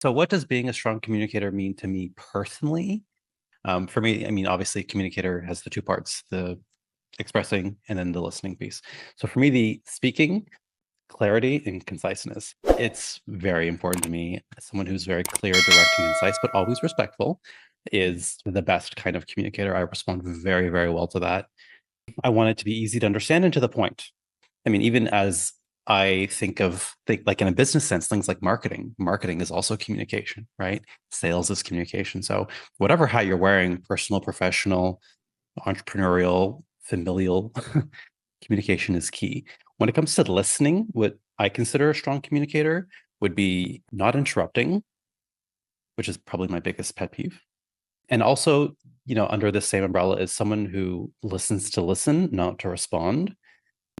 So what does being a strong communicator mean to me personally? For me, I mean, obviously communicator has the two parts, the expressing and then the listening piece. So for me, the speaking, clarity and conciseness, it's very important to me. Someone who's very clear, direct, and concise, but always respectful is the best kind of communicator. I respond very, very well to that. I want it to be easy to understand and to the point. I mean, even as I think like in a business sense, things like marketing. Marketing is also communication, right? Sales is communication. So whatever hat you're wearing, personal, professional, entrepreneurial, familial, communication is key. When it comes to listening, what I consider a strong communicator would be not interrupting, which is probably my biggest pet peeve. And also, under the same umbrella is someone who listens to listen, not to respond.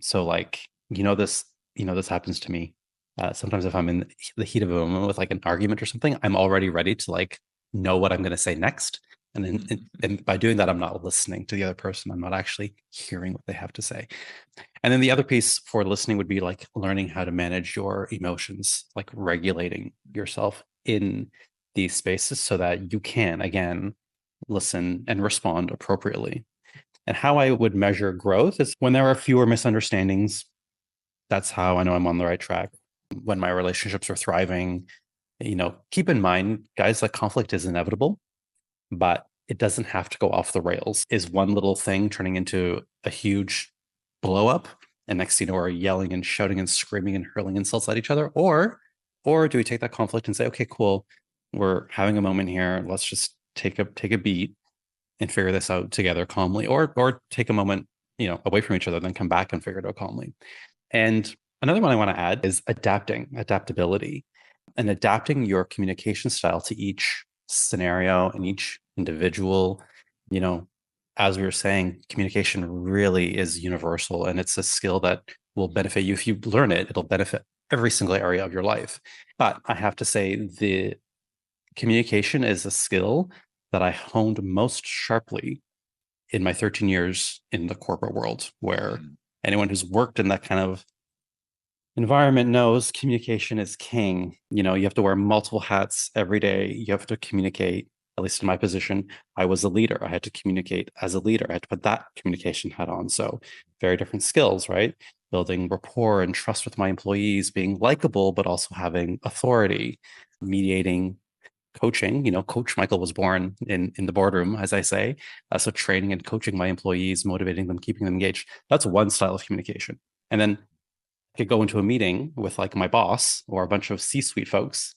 So like, this happens to me. Sometimes if I'm in the heat of a moment with like an argument or something, I'm already ready to like know what I'm going to say next. And then and by doing that, I'm not listening to the other person. I'm not actually hearing what they have to say. And then the other piece for listening would be like learning how to manage your emotions, like regulating yourself in these spaces so that you can, again, listen and respond appropriately. And how I would measure growth is when there are fewer misunderstandings. That's how I know I'm on the right track. When my relationships are thriving, keep in mind, guys, like conflict is inevitable, but it doesn't have to go off the rails. Is one little thing turning into a huge blow up? And next thing you know, we're yelling and shouting and screaming and hurling insults at each other? Or do we take that conflict and say, okay, cool, we're having a moment here. Let's just take a beat and figure this out together calmly, or take a moment, away from each other, then come back and figure it out calmly. And another one I want to add is adaptability, and adapting your communication style to each scenario and each individual. You know, as we were saying, communication really is universal, and it's a skill that will benefit you if you learn it. It'll benefit every single area of your life. But I have to say, the communication is a skill that I honed most sharply in my 13 years in the corporate world, where anyone who's worked in that kind of environment knows communication is king. You have to wear multiple hats every day. You have to communicate, at least in my position. I was a leader. I had to communicate as a leader. I had to put that communication hat on. So very different skills, right? Building rapport and trust with my employees, being likable, but also having authority, mediating, coaching. Coach Michael was born in the boardroom, as I say. So training and coaching my employees, motivating them, keeping them engaged. That's one style of communication. And then I could go into a meeting with like my boss or a bunch of C-suite folks,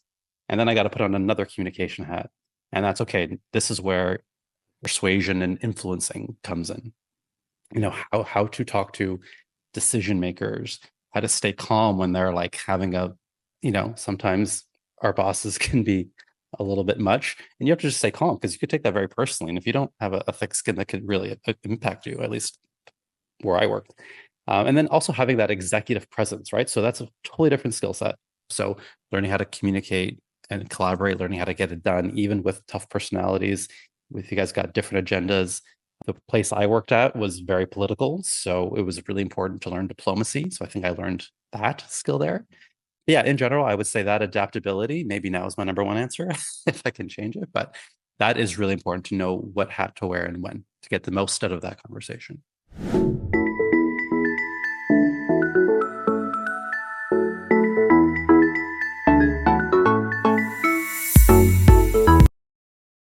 and then I got to put on another communication hat. And that's okay. This is where persuasion and influencing comes in. How to talk to decision makers, how to stay calm when they're like having sometimes our bosses can be a little bit much, and you have to just stay calm because you could take that very personally. And if you don't have a thick skin, that could really impact you, at least where I worked. And then also having that executive presence, right? So that's a totally different skill set. So learning how to communicate and collaborate, learning how to get it done, even with tough personalities, if you guys got different agendas. The place I worked at was very political, so it was really important to learn diplomacy. So I think I learned that skill there. Yeah, in general, I would say that adaptability, maybe now is my number one answer, if I can change it. But that is really important to know what hat to wear and when to get the most out of that conversation.